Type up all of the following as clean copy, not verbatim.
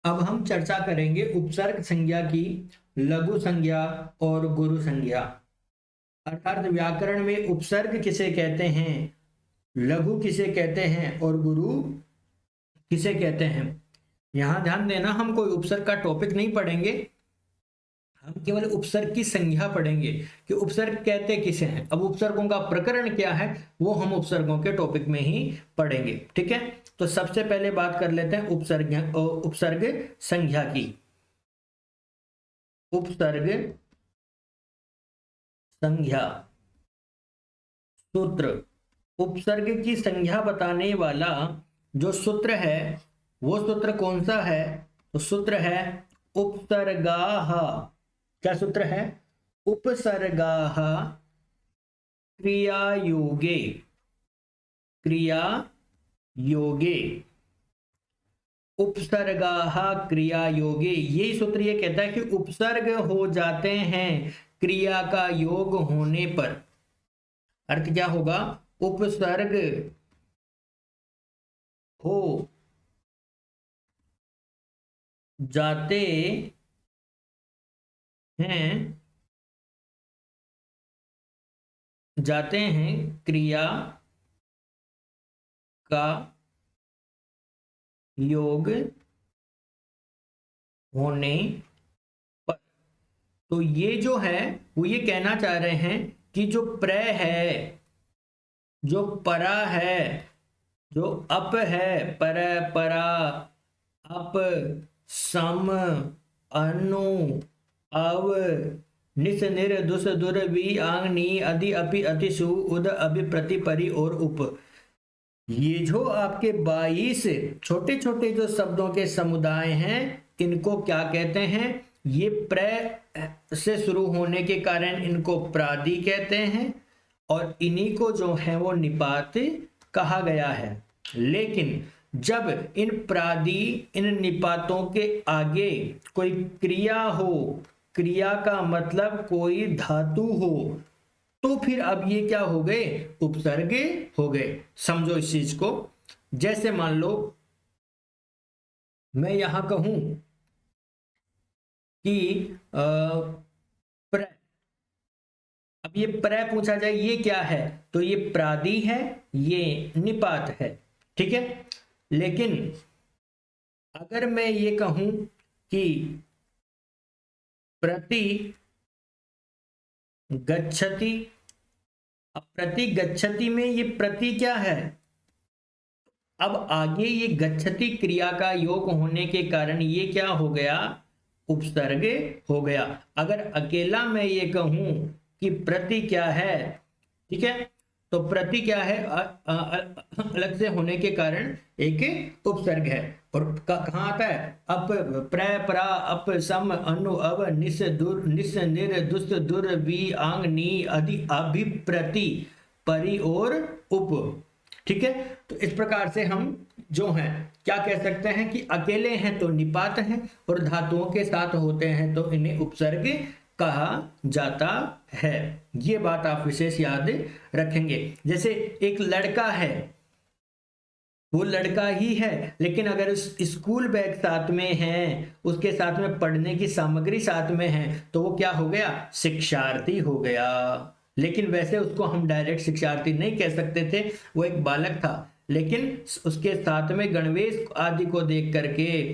अब हम चर्चा करेंगे उपसर्ग संज्ञा की, लघु संज्ञा और गुरु संज्ञा। अर्थात व्याकरण में उपसर्ग किसे कहते हैं, लघु किसे कहते हैं और गुरु किसे कहते हैं। यहां ध्यान देना, हम कोई उपसर्ग का टॉपिक नहीं पढ़ेंगे, हम केवल उपसर्ग की संज्ञा पढ़ेंगे कि उपसर्ग कहते किसे हैं। अब उपसर्गों का प्रकरण क्या है वो हम उपसर्गों के टॉपिक में ही पढ़ेंगे। ठीक है, तो सबसे पहले बात कर लेते हैं उपसर्ग संज्ञा की। उपसर्ग संज्ञा सूत्र। उपसर्ग की संज्ञा बताने वाला जो सूत्र है वो सूत्र कौन सा है, तो सूत्र है उपसर्गाः। क्या सूत्र है, उपसर्गाः क्रियायोगे। क्रियायोगे, उपसर्गाः क्रियायोगे, यही सूत्र ये कहता है कि उपसर्ग हो जाते हैं क्रिया का योग होने पर। अर्थ क्या होगा, उपसर्ग हो जाते हैं क्रिया का योग होने पर। तो ये जो है वो ये कहना चाह रहे हैं कि जो प्रय है, जो परा है, जो अप है, पर परा, अप, सम, अनु, अव, निस निर दुस दुर वी आंग नी अधि अपि अतिशु उद अभि प्रति परि और उप। ये जो आपके 22 छोटे छोटे जो शब्दों के समुदाय हैं, इनको क्या कहते हैं, ये प्रय से शुरू होने के कारण इनको प्रादि कहते हैं और इन्हीं को जो है वो निपात कहा गया है। लेकिन जब इन प्रादि, इन निपातों के आगे कोई क्रिया हो, क्रिया का मतलब कोई धातु हो, तो फिर अब ये क्या हो गए, उपसर्ग हो गए। समझो इस चीज को। जैसे मान लो मैं यहां कहूं कि प्र, अब ये प्रय पूछा जाए ये क्या है, तो ये प्रादि है, ये निपात है। ठीक है, लेकिन अगर मैं ये कहूं कि प्रति गच्छति, अब प्रति गच्छति में ये प्रति क्या है, अब आगे ये गच्छति क्रिया का योग होने के कारण ये क्या हो गया, उपसर्ग हो गया। अगर अकेला मैं ये कहूं कि प्रति क्या है, ठीक है, तो प्रति क्या है, अलग से होने के कारण एक उपसर्ग है। और कहाँ आता है, अप, प्रय, परा, अप, सम, अनु, अव, निस, दुर, निस, निर, दुस, दुर, वी, आंग, नी, अधि, अभिप्रति, परि और उप। ठीक है, तो इस प्रकार से हम जो हैं क्या कह सकते हैं कि अकेले हैं तो निपात हैं और धातुओं के साथ होते हैं तो इन्हें उपसर्ग कहा जाता है। ये बात आप विशेष याद रखेंगे। जैसे एक लड़का है, वो लड़का ही है, लेकिन अगर उस स्कूल बैग साथ में है, उसके साथ में पढ़ने की सामग्री साथ में है, तो वो क्या हो गया, शिक्षार्थी हो गया। लेकिन वैसे उसको हम डायरेक्ट शिक्षार्थी नहीं कह सकते थे, वो एक बालक था। लेकिन उसके साथ में गणवेश आदि को देख करके,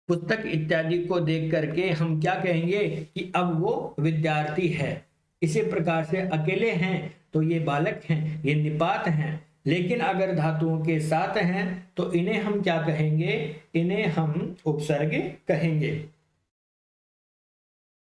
पुस्तक इत्यादि को देख करके हम क्या कहेंगे कि अब वो विद्यार्थी है। इसी प्रकार से अकेले हैं तो ये बालक हैं, ये निपात हैं। लेकिन अगर धातुओं के साथ हैं तो इन्हें हम क्या कहेंगे, इन्हें हम उपसर्ग कहेंगे।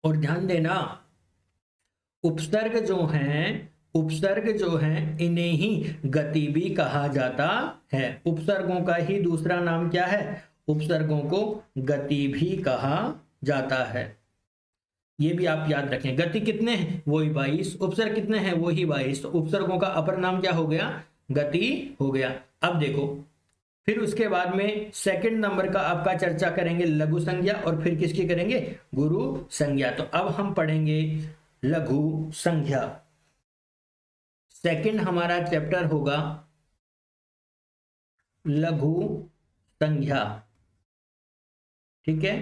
और ध्यान देना, उपसर्ग जो हैं इन्हें ही गति भी कहा जाता है। उपसर्गों का ही दूसरा नाम क्या है, उपसर्गों को गति भी कहा जाता है। ये भी आप याद रखें। गति कितने हैं, वही 22, उपसर्ग कितने हैं, वही 22, तो उपसर्गों का अपर नाम क्या हो गया, गति हो गया। अब देखो, फिर उसके बाद में सेकंड नंबर का आपका चर्चा करेंगे लघु संज्ञा और फिर किसकी करेंगे, गुरु संज्ञा। तो अब हम पढ़ेंगे लघु संज्ञा। सेकंड हमारा चैप्टर होगा लघु संज्ञा। ठीक है,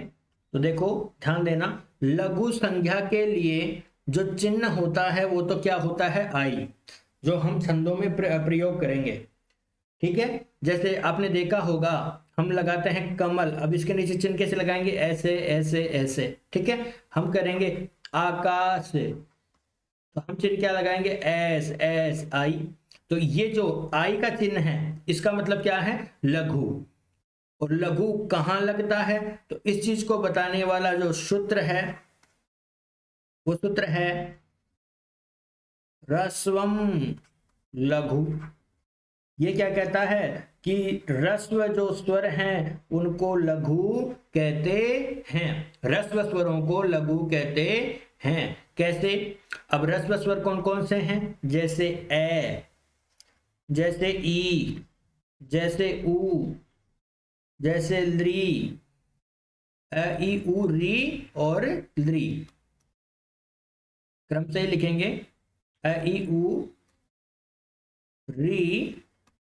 तो देखो ध्यान देना, लघु संज्ञा के लिए जो चिन्ह होता है वो तो क्या होता है, आई, जो हम छंदों में प्रयोग करेंगे। ठीक है, जैसे आपने देखा होगा हम लगाते हैं कमल, अब इसके नीचे चिन्ह कैसे लगाएंगे, ऐसे ऐसे ऐसे। ठीक है, हम करेंगे आकाश, तो हम चिन्ह क्या लगाएंगे, एस एस आई। तो ये जो आई का चिन्ह है इसका मतलब क्या है, लघु। और लघु कहां लगता है, तो इस चीज को बताने वाला जो सूत्र है वो सूत्र है ह्रस्वम लघु। ये क्या कहता है कि ह्रस्व जो स्वर हैं उनको लघु कहते हैं, ह्रस्व स्वरों को लघु कहते हैं। कैसे, अब ह्रस्व स्वर कौन कौन से हैं, जैसे ए, जैसे ई, जैसे ऊ, जैसे ली, अ ई उ री और ली, क्रम से लिखेंगे, अ ई उ री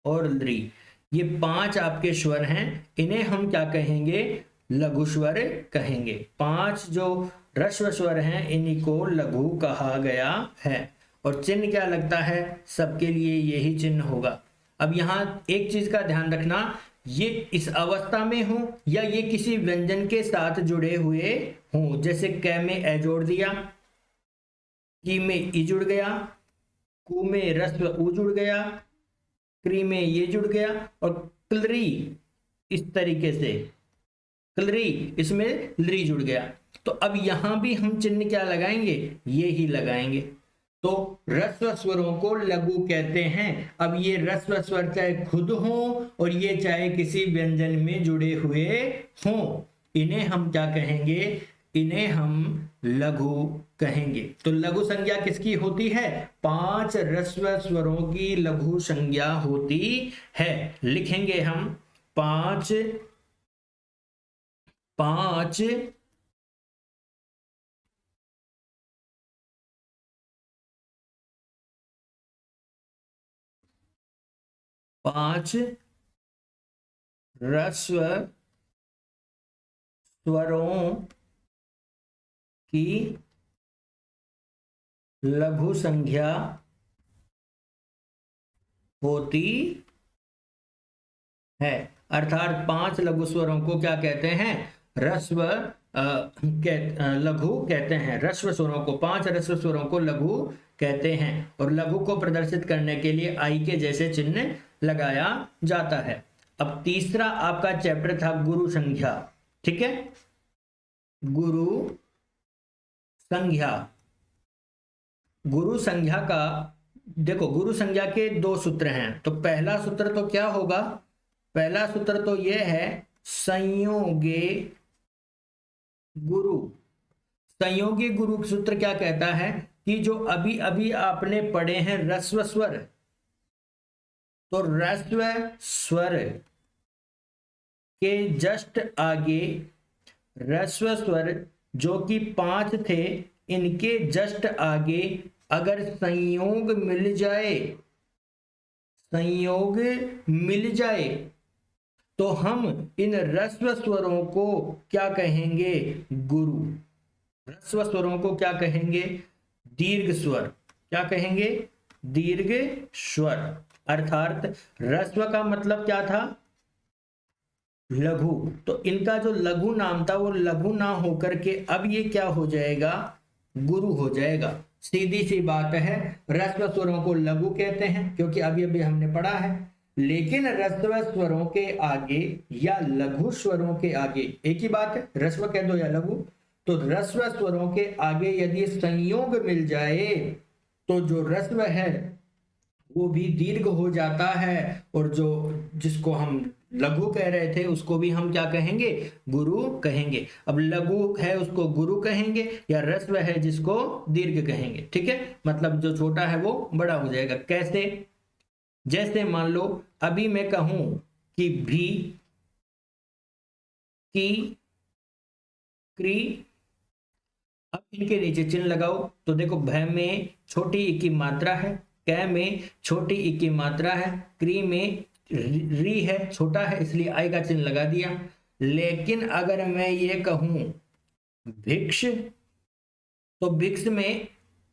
और ली। ये 5 आपके स्वर हैं, इन्हें हम क्या कहेंगे, लघु स्वर कहेंगे। 5 जो ह्रस्व स्वर हैं इन्हीं को लघु कहा गया है। और चिन्ह क्या लगता है, सबके लिए यही चिन्ह होगा। अब यहाँ एक चीज का ध्यान रखना, ये इस अवस्था में हो या ये किसी व्यंजन के साथ जुड़े हुए हों, जैसे क में ए जोड़ दिया, की में ई जुड़ गया, कु में ह्रस्व उ जुड़ गया, क्री में ये जुड़ गया, और क्लरी इस तरीके से, क्लरी इसमें ली जुड़ गया। तो अब यहां भी हम चिन्ह क्या लगाएंगे, ये ही लगाएंगे। तो ह्रस्व स्वरों को लघु कहते हैं। अब ये ह्रस्व स्वर चाहे खुद हो और ये चाहे किसी व्यंजन में जुड़े हुए हों, इन्हें हम क्या कहेंगे, इन्हें हम लघु कहेंगे। तो लघु संज्ञा किसकी होती है, 5 ह्रस्व स्वरों की लघु संज्ञा होती है। लिखेंगे हम 5 ह्रस्व स्वरों की लघु संज्ञा होती है। अर्थात 5 लघु स्वरों को क्या कहते हैं, ह्रस्व लघु कहते हैं। ह्रस्व स्वरों को, 5 ह्रस्व स्वरों को लघु कहते हैं। और लघु को प्रदर्शित करने के लिए आई के जैसे चिन्ह लगाया जाता है। अब तीसरा आपका चैप्टर था गुरु संज्ञा। ठीक है, गुरु संज्ञा। गुरु संज्ञा का देखो, गुरु संज्ञा के 2 सूत्र हैं। तो पहला सूत्र तो क्या होगा, पहला सूत्र तो यह है संयोगे गुरु। संयोगी गुरु सूत्र क्या कहता है कि जो अभी अभी आपने पढ़े हैं ह्रस्व स्वर, तो ह्रस्व स्वर के जस्ट आगे ह्रस्व स्वर जो कि 5 थे, इनके जस्ट आगे अगर संयोग मिल जाए, संयोग मिल जाए, तो हम इन ह्रस्व स्वरों को क्या कहेंगे, गुरु। ह्रस्व स्वरों को क्या कहेंगे, दीर्घ स्वर। क्या कहेंगे, दीर्घ स्वर। अर्थात ह्रस्व का मतलब क्या था, लघु। तो इनका जो लघु नाम था वो लघु ना होकर के अब ये क्या हो जाएगा, गुरु हो जाएगा। सीधी सी बात है, ह्रस्व स्वरों को लघु कहते हैं क्योंकि अभी अभी हमने पढ़ा है। लेकिन ह्रस्व स्वरों के आगे या लघु स्वरों के आगे एक ही बात है, ह्रस्व कह दो या लघु। तो ह्रस्व स्वरों के आगे यदि संयोग मिल जाए तो जो ह्रस्व है वो भी दीर्घ हो जाता है, और जो जिसको हम लघु कह रहे थे उसको भी हम क्या कहेंगे, गुरु कहेंगे। अब लघु है उसको गुरु कहेंगे, या ह्रस्व है जिसको दीर्घ कहेंगे। ठीक है, मतलब जो छोटा है वो बड़ा हो जाएगा। कैसे, जैसे मान लो अभी मैं कहूं कि भी, की, क्री, अब इनके नीचे चिन्ह लगाओ तो देखो भ में छोटी ई की मात्रा है, क में छोटी ई की मात्रा है, क्री में री है, छोटा है इसलिए आई का चिन्ह लगा दिया। लेकिन अगर मैं ये कहूं भिक्ष, तो भिक्ष में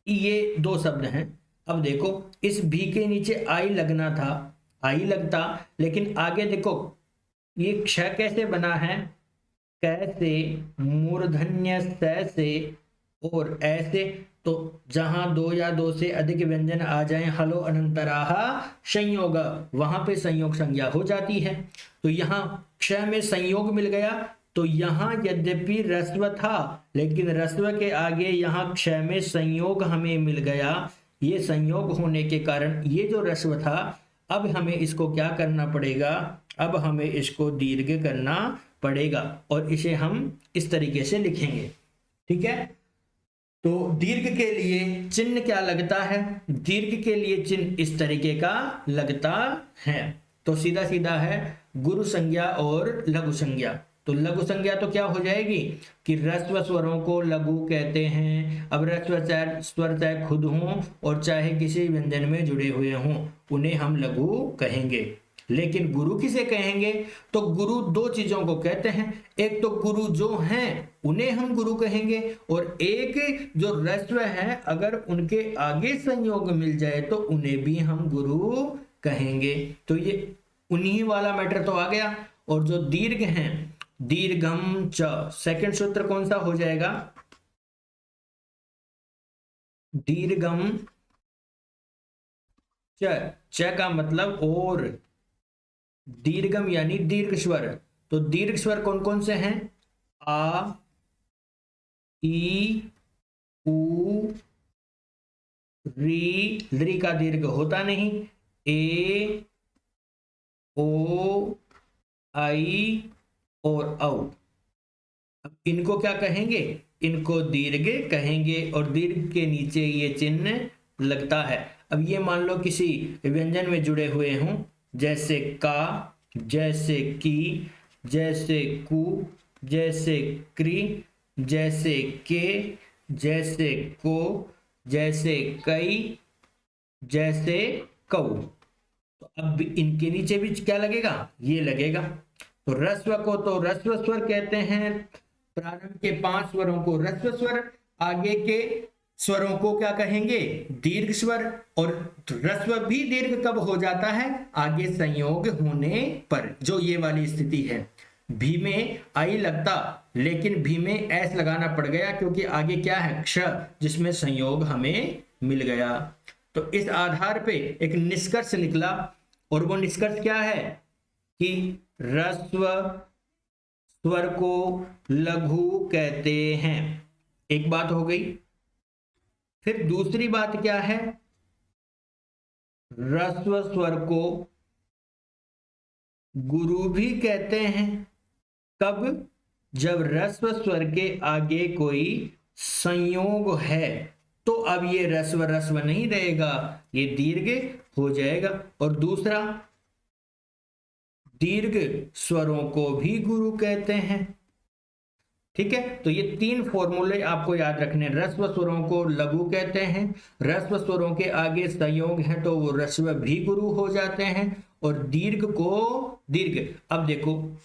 ये दो शब्द हैं। अब देखो इस भी के नीचे आई लगना था, आई लगता, लेकिन आगे देखो ये क्ष कैसे बना है, कैसे, मूर्धन्य से और ऐसे। तो जहां दो या दो से अधिक व्यंजन आ जाएं हलो अनंतराह संयोग, वहां पे संयोग संज्ञा हो जाती है। तो यहां क्ष में संयोग मिल गया, तो यहां यद्यपि रस्व था, लेकिन रस्व के आगे यहां क्ष में संयोग हमें मिल गया। ये संयोग होने के कारण ये जो रस्व था, अब हमें इसको क्या करना पड़ेगा, अब हमें इसको दीर्घ करना पड़ेगा और इसे हम इस तरीके से लिखेंगे। ठीक है, तो दीर्घ के लिए चिन्ह क्या लगता है, दीर्घ के लिए चिन्ह इस तरीके का लगता है। तो सीधा सीधा है गुरु संज्ञा और लघु संज्ञा। तो लघु संज्ञा तो क्या हो जाएगी कि ह्रस्व स्वरों को लघु कहते हैं। अब ह्रस्व स्वर चाहे खुद हों और चाहे किसी व्यंजन में जुड़े हुए हों, उन्हें हम लघु कहेंगे। लेकिन गुरु किसे कहेंगे, तो गुरु दो चीजों को कहते हैं, एक तो गुरु जो हैं उन्हें हम गुरु कहेंगे, और एक जो ह्रस्व है अगर उनके आगे संयोग मिल जाए तो उन्हें भी हम गुरु कहेंगे। तो ये उन्हीं वाला मैटर तो आ गया। और जो दीर्घ हैं, दीर्घम च, सेकंड सूत्र कौन सा हो जाएगा, दीर्घम च का मतलब और, दीर्घम यानी दीर्घ स्वर। तो दीर्घ स्वर कौन कौन से हैं, आ, ई, उ, री का दीर्घ होता नहीं, ए, ओ, आई और औ। अब इनको क्या कहेंगे, इनको दीर्घ कहेंगे, और दीर्घ के नीचे ये चिन्ह लगता है। अब ये मान लो किसी व्यंजन में जुड़े हुए हों, जैसे का, जैसे की, जैसे कु, जैसे क्री, जैसे के, जैसे को, जैसे कई, जैसे कौ। तो अब इनके नीचे भी क्या लगेगा, ये लगेगा। तो ह्रस्व को तो ह्रस्व स्वर कहते हैं, प्रारंभ के 5 स्वरों को ह्रस्व स्वर, आगे के स्वरों को क्या कहेंगे, दीर्घ स्वर। और ह्रस्व भी दीर्घ कब हो जाता है, आगे संयोग होने पर, जो ये वाली स्थिति है। भी में आई लगता, लेकिन भी में एस लगाना पड़ गया क्योंकि आगे क्या है, क्ष, जिसमें संयोग हमें मिल गया। तो इस आधार पे एक निष्कर्ष निकला, और वो निष्कर्ष क्या है कि ह्रस्व स्वर को लघु कहते हैं। एक बात हो गई। फिर दूसरी बात क्या है, ह्रस्व स्वर को गुरु भी कहते हैं। कब, जब ह्रस्व स्वर के आगे कोई संयोग है, तो अब ये ह्रस्व ह्रस्व नहीं रहेगा, ये दीर्घ हो जाएगा। और दूसरा, दीर्घ स्वरों को भी गुरु कहते हैं। ठीक है, तो ये 3 फॉर्मूले आपको याद रखने। ह्रस्व स्वरों को लघु कहते हैं, ह्रस्व स्वरों के आगे संयोग है तो वो ह्रस्व भी गुरु हो जाते हैं, और दीर्घ को दीर्घ। अब देखो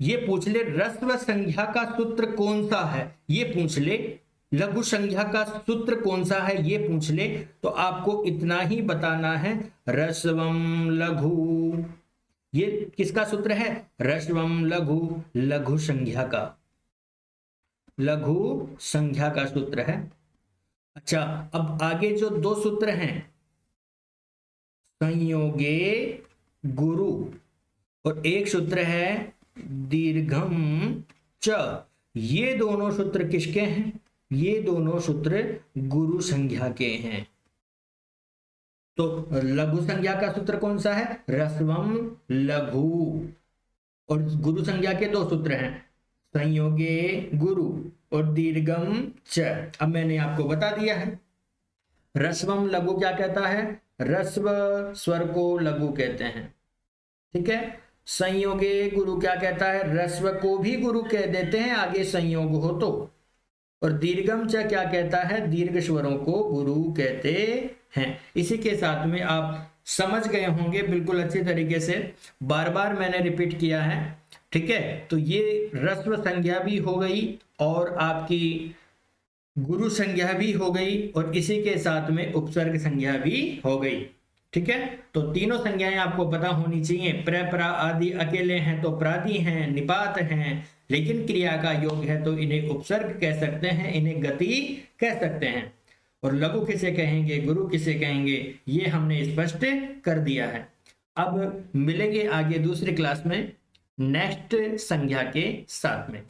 ये पूछ ले ह्रस्व संज्ञा का सूत्र कौन सा है, ये पूछ ले लघु संज्ञा का सूत्र कौन सा है, ये पूछ ले, तो आपको इतना ही बताना है, ह्रस्वम लघु। ये किसका सूत्र है, ह्रस्वम लघु, लघु संज्ञा का, लघु संज्ञा का सूत्र है। अच्छा, अब आगे जो 2 सूत्र हैं, संयोगे गुरु, और एक सूत्र है दीर्घम च। ये दोनों सूत्र किसके हैं, ये दोनों सूत्र गुरु संज्ञा के हैं। तो लघु संज्ञा का सूत्र कौन सा है, ह्रस्वम लघु, और गुरु संज्ञा के 2 सूत्र हैं, संयोगे गुरु और दीर्घम च। अब मैंने आपको बता दिया है। ह्रस्वम लघु क्या कहता है, ह्रस्व स्वर को लघु कहते हैं। ठीक है, संयोगे गुरु क्या कहता है, ह्रस्व को भी गुरु कह देते हैं आगे संयोग हो तो। और दीर्घम च क्या कहता है, दीर्घ स्वरों को गुरु कहते हैं। इसी के साथ में आप समझ गए होंगे बिल्कुल अच्छी तरीके से, बार बार मैंने रिपीट किया है। ठीक है, तो ये रस्व संज्ञा भी हो गई और आपकी गुरु संज्ञा भी हो गई और इसी के साथ में उपसर्ग संज्ञा भी हो गई। ठीक है, तो तीनों संज्ञाएं आपको पता होनी चाहिए। प्र, प्रा आदि अकेले हैं तो प्रादि हैं, निपात हैं, लेकिन क्रिया का योग है तो इन्हें उपसर्ग कह सकते हैं, इन्हें गति कह सकते हैं। और लघु किसे कहेंगे, गुरु किसे कहेंगे, ये हमने स्पष्ट कर दिया है। अब मिलेंगे आगे दूसरी क्लास में नेक्स्ट संज्ञा के साथ में।